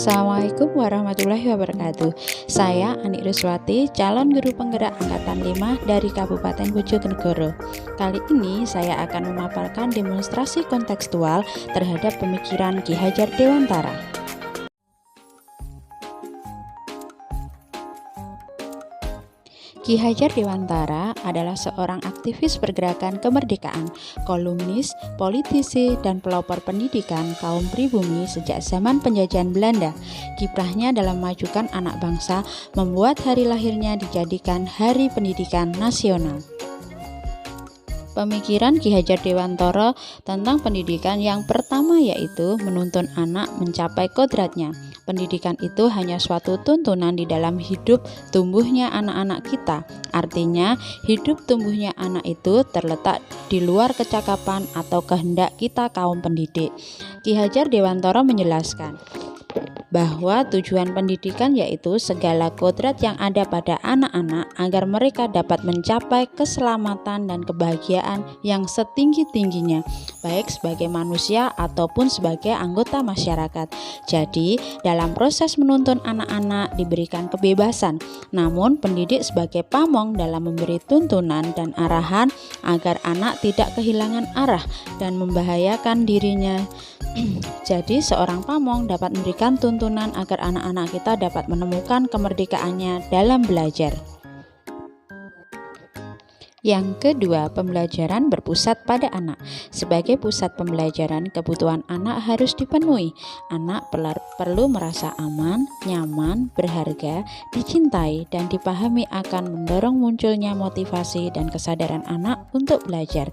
Assalamualaikum warahmatullahi wabarakatuh. Saya Anik Ruswati, calon guru penggerak angkatan 5 dari Kabupaten Bojonegoro. Kali ini saya akan memaparkan demonstrasi kontekstual terhadap pemikiran Ki Hajar Dewantara. Ki Hajar Dewantara adalah seorang aktivis pergerakan kemerdekaan, kolumnis, politisi, dan pelopor pendidikan kaum pribumi sejak zaman penjajahan Belanda. Kiprahnya dalam memajukan anak bangsa membuat hari lahirnya dijadikan Hari Pendidikan Nasional. Pemikiran Ki Hajar Dewantara tentang pendidikan yang pertama yaitu menuntun anak mencapai kodratnya. Pendidikan itu hanya suatu tuntunan di dalam hidup tumbuhnya anak-anak kita. Artinya, hidup tumbuhnya anak itu terletak di luar kecakapan atau kehendak kita kaum pendidik. Ki Hajar Dewantara menjelaskan bahwa tujuan pendidikan yaitu segala kodrat yang ada pada anak-anak agar mereka dapat mencapai keselamatan dan kebahagiaan yang setinggi-tingginya, baik sebagai manusia ataupun sebagai anggota masyarakat. Jadi, dalam proses menuntun anak-anak diberikan kebebasan, namun pendidik sebagai pamong dalam memberi tuntunan dan arahan agar anak tidak kehilangan arah dan membahayakan dirinya. Jadi seorang pamong dapat memberikan tuntunan agar anak-anak kita dapat menemukan kemerdekaannya dalam belajar. Yang kedua, pembelajaran berpusat pada anak. Sebagai pusat pembelajaran, kebutuhan anak harus dipenuhi. Anak perlu merasa aman, nyaman, berharga, dicintai, dan dipahami akan mendorong munculnya motivasi dan kesadaran anak untuk belajar.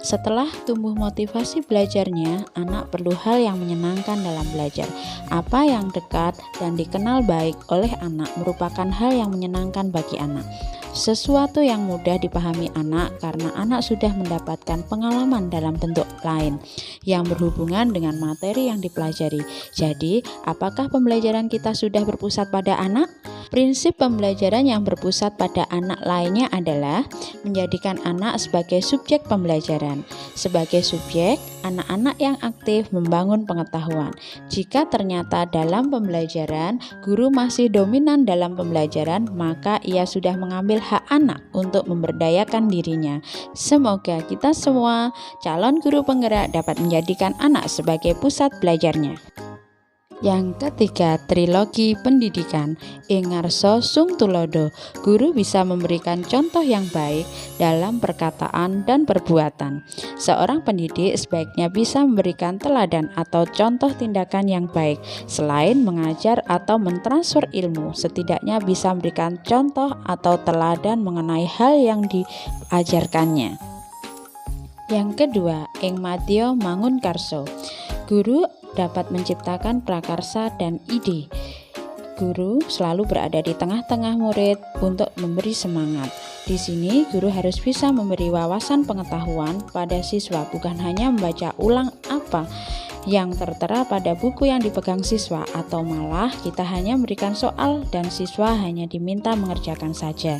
Setelah tumbuh motivasi belajarnya, anak perlu hal yang menyenangkan dalam belajar. Apa yang dekat dan dikenal baik oleh anak merupakan hal yang menyenangkan bagi anak. Sesuatu yang mudah dipahami anak karena anak sudah mendapatkan pengalaman dalam bentuk lain yang berhubungan dengan materi yang dipelajari. Jadi, apakah pembelajaran kita sudah berpusat pada anak? Prinsip pembelajaran yang berpusat pada anak lainnya adalah menjadikan anak sebagai subjek pembelajaran. Sebagai subjek, anak-anak yang aktif membangun pengetahuan. Jika ternyata dalam pembelajaran, guru masih dominan dalam pembelajaran, maka ia sudah mengambil hak anak untuk memberdayakan dirinya. Semoga kita semua calon guru penggerak dapat menjadikan anak sebagai pusat belajarnya. Yang ketiga, trilogi pendidikan. Ing ngarsa sung tulodo. Guru bisa memberikan contoh yang baik dalam perkataan dan perbuatan. Seorang pendidik sebaiknya bisa memberikan teladan atau contoh tindakan yang baik. Selain mengajar atau mentransfer ilmu, setidaknya bisa memberikan contoh atau teladan mengenai hal yang diajarkannya. Yang kedua, ing madya mangun karso. Guru dapat menciptakan prakarsa dan ide. Guru selalu berada di tengah-tengah murid untuk memberi semangat. Di sini guru harus bisa memberi wawasan pengetahuan pada siswa, bukan hanya membaca ulang apa yang tertera pada buku yang dipegang siswa, atau malah kita hanya memberikan soal dan siswa hanya diminta mengerjakan saja.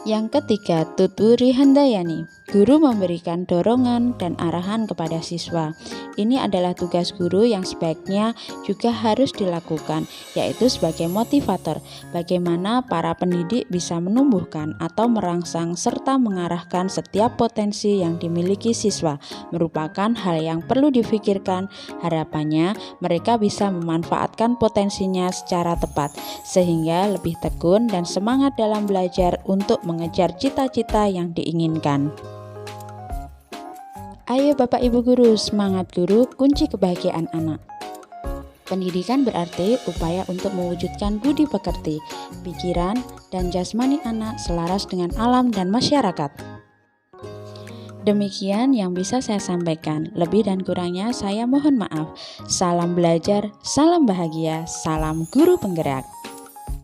Yang ketiga, tuturi handayani. Guru memberikan dorongan dan arahan kepada siswa. Ini adalah tugas guru yang sebaiknya juga harus dilakukan, yaitu sebagai motivator. Bagaimana para pendidik bisa menumbuhkan atau merangsang serta mengarahkan setiap potensi yang dimiliki siswa merupakan hal yang perlu difikirkan. Harapannya mereka bisa memanfaatkan potensinya secara tepat, sehingga lebih tekun dan semangat dalam belajar untuk mengejar cita-cita yang diinginkan. Ayo Bapak Ibu guru, semangat guru, kunci kebahagiaan anak. Pendidikan berarti upaya untuk mewujudkan budi pekerti, pikiran, dan jasmani anak selaras dengan alam dan masyarakat. Demikian yang bisa saya sampaikan. Lebih dan kurangnya saya mohon maaf. Salam belajar, salam bahagia, salam guru penggerak.